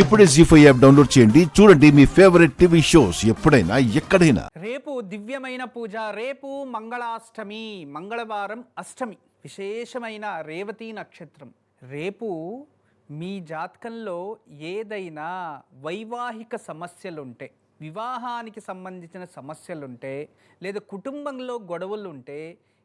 ఇప్పుడే జీ5 app download చేయండి. చూడండి మీ ఫేవరెట్ టీవీ షోస్ ఎప్పుడైనా ఎక్కడైనా. రేపు దివ్యమైన పూజ. రేపు మంగళాష్టమి, మంగళవారం అష్టమి, విశేషమైన రేవతి నక్షత్రం. రేపు మీ జాతకంలో ఏదైనా వైవాహిక సమస్యలుంటే, వివాహానికి సంబంధించిన సమస్యలుంటే, లేదా కుటుంబంలో గొడవలుంటే,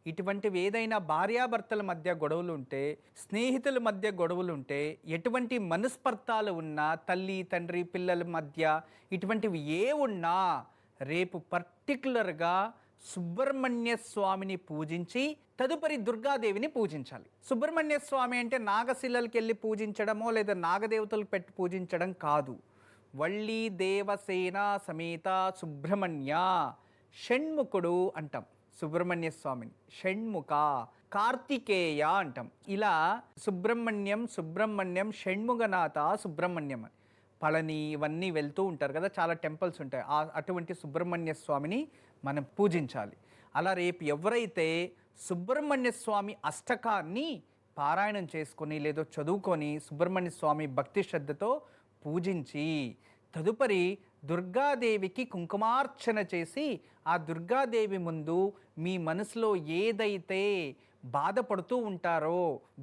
ఇటువంటివి ఏదైనా భార్యాభర్తల మధ్య గొడవలు ఉంటే, స్నేహితుల మధ్య గొడవలు ఉంటే, ఎటువంటి మనస్పర్ధాలు ఉన్నా, తల్లి తండ్రి పిల్లల మధ్య ఇటువంటివి ఏ ఉన్నా రేపు పర్టికులర్గా సుబ్రహ్మణ్య స్వామిని పూజించి తదుపరి దుర్గాదేవిని పూజించాలి. సుబ్రహ్మణ్య స్వామి అంటే నాగశిలకి వెళ్ళి పూజించడమో లేదా నాగదేవతలకు పెట్టి పూజించడం కాదు. వళ్ళీ దేవసేన సమేత సుబ్రహ్మణ్య, షణ్ముఖుడు అంటాం సుబ్రహ్మణ్య స్వామిని. షణ్ముఖ, కార్తికేయ అంటాం. ఇలా సుబ్రహ్మణ్యం షణ్ముఖనాథ సుబ్రహ్మణ్యం అని పళని ఇవన్నీ వెళ్తూ ఉంటారు కదా, చాలా టెంపుల్స్ ఉంటాయి. అటువంటి సుబ్రహ్మణ్య స్వామిని మనం పూజించాలి. అలా రేపు ఎవరైతే సుబ్రహ్మణ్య స్వామి అష్టకాన్ని పారాయణం చేసుకొని లేదో చదువుకొని సుబ్రహ్మణ్య స్వామి భక్తి శ్రద్ధతో పూజించి తదుపరి దుర్గాదేవికి కుంకుమార్చన చేసి ఆ దుర్గాదేవి ముందు మీ మనసులో ఏదైతే బాధపడుతూ ఉంటారో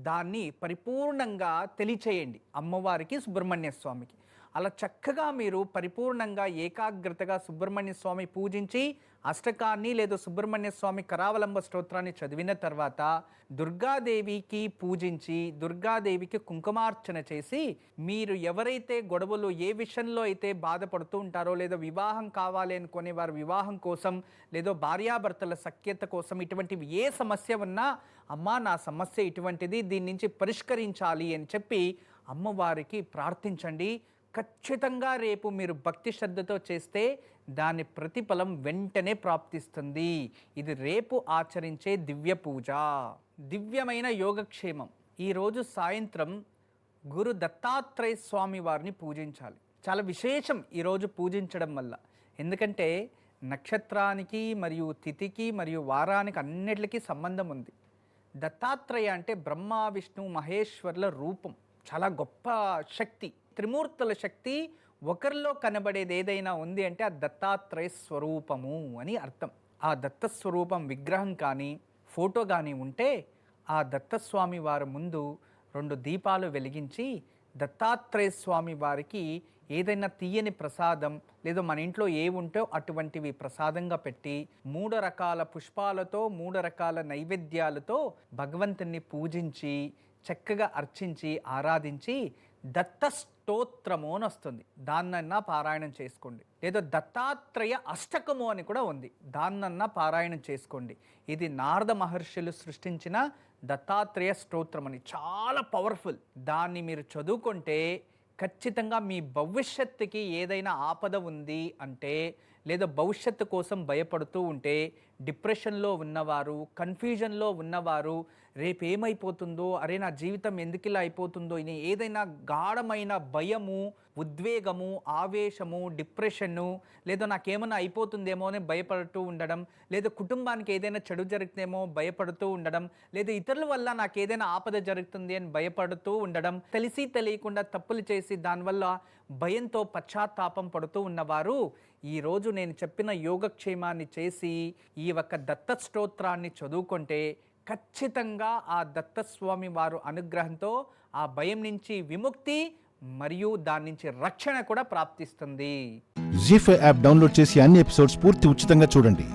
దాన్ని పరిపూర్ణంగా తెలియచేయండి అమ్మవారికి, సుబ్రహ్మణ్య స్వామికి. అలా చక్కగా మీరు పరిపూర్ణంగా ఏకాగ్రతగా సుబ్రహ్మణ్య స్వామి పూజించి అష్టకాన్ని లేదా సుబ్రహ్మణ్య స్వామి కరావలంబ స్తోత్రాన్ని చదివిన తర్వాత దుర్గాదేవికి పూజించి దుర్గాదేవికి కుంకుమార్చన చేసి మీరు ఎవరైతే గొడవలు ఏ విషయంలో అయితే బాధపడుతూ ఉంటారో, లేదా వివాహం కావాలి అనుకునే వారు వివాహం కోసం, లేదో భార్యాభర్తల సఖ్యత కోసం, ఇటువంటివి ఏ సమస్య ఉన్నా అమ్మా నా సమస్య ఇటువంటిది, దీని నుంచి పరిష్కరించాలి అని చెప్పి అమ్మవారికి ప్రార్థించండి. ఖచ్చితంగా రేపు మీరు భక్తి శ్రద్ధతో చేస్తే దాని ప్రతిఫలం వెంటనే ప్రాప్తిస్తుంది. ఇది రేపు ఆచరించే దివ్య పూజ. దివ్యమైన యోగక్షేమం. ఈరోజు సాయంత్రం గురు దత్తాత్రేయ స్వామి వారిని పూజించాలి. చాలా విశేషం ఈరోజు పూజించడం వల్ల. ఎందుకంటే నక్షత్రానికి మరియు తిథికి మరియు వారానికి అన్నిటికీ సంబంధం ఉంది. దత్తాత్రేయ అంటే బ్రహ్మ విష్ణు మహేశ్వరుల రూపం. చాలా గొప్ప శక్తి, త్రిమూర్తుల శక్తి. ఒకరిలో కనబడేది ఏదైనా ఉంది అంటే ఆ దత్తాత్రేయ స్వరూపము అని అర్థం. ఆ దత్తస్వరూపం విగ్రహం కానీ ఫోటో కానీ ఉంటే ఆ దత్తస్వామి వారి ముందు 2 దీపాలు వెలిగించి దత్తాత్రేయ స్వామి వారికి ఏదైనా తీయని ప్రసాదం లేదా మన ఇంట్లో ఏ ఉంటో అటువంటివి ప్రసాదంగా పెట్టి 3 రకాల పుష్పాలతో 3 రకాల నైవేద్యాలతో భగవంతుని పూజించి చక్కగా అర్చించి ఆరాధించి దత్త స్తోత్రము అని వస్తుంది, దాన్నన్నా పారాయణం చేసుకోండి. లేదా దత్తాత్రేయ అష్టకము అని కూడా ఉంది, దాన్నన్నా పారాయణం చేసుకోండి. ఇది నారద మహర్షులు సృష్టించిన దత్తాత్రేయ స్తోత్రం అని, చాలా పవర్ఫుల్. దాన్ని మీరు చదువుకుంటే ఖచ్చితంగా మీ భవిష్యత్తుకి ఏదైనా ఆపద ఉంది అంటే, లేదా భవిష్యత్తు కోసం భయపడుతూ ఉంటే, డిప్రెషన్లో ఉన్నవారు, కన్ఫ్యూజన్లో ఉన్నవారు, రేపు ఏమైపోతుందో, అరే నా జీవితం ఎందుకు ఇలా అయిపోతుందో అని ఏదైనా గాఢమైన భయము, ఉద్వేగము, ఆవేశము, డిప్రెషను, లేదా నాకేమైనా అయిపోతుందేమో అని భయపడుతూ ఉండడం, లేదా కుటుంబానికి ఏదైనా చెడు జరుగుతుందేమో భయపడుతూ ఉండడం, లేదా ఇతరుల వల్ల నాకు ఏదైనా ఆపద జరుగుతుంది అని భయపడుతూ ఉండడం, తెలిసి తెలియకుండా తప్పులు చేసి దానివల్ల భయంతో పశ్చాత్తాపం పడుతూ ఉన్నవారు ఈరోజు నేను చెప్పిన యోగక్షేమాన్ని చేసి ఈ ఒక్క దత్త స్తోత్రాన్ని చదువుకుంటే ఖచ్చితంగా ఆ దత్తస్వామి వారు అనుగ్రహంతో ఆ భయం నుంచి విముక్తి మరియు దాని నుంచి రక్షణ కూడా ప్రాప్తిస్తుంది. జీ5 యాప్ డౌన్లోడ్ చేసి అన్ని ఎపిసోడ్స్ పూర్తి ఉచితంగా చూడండి.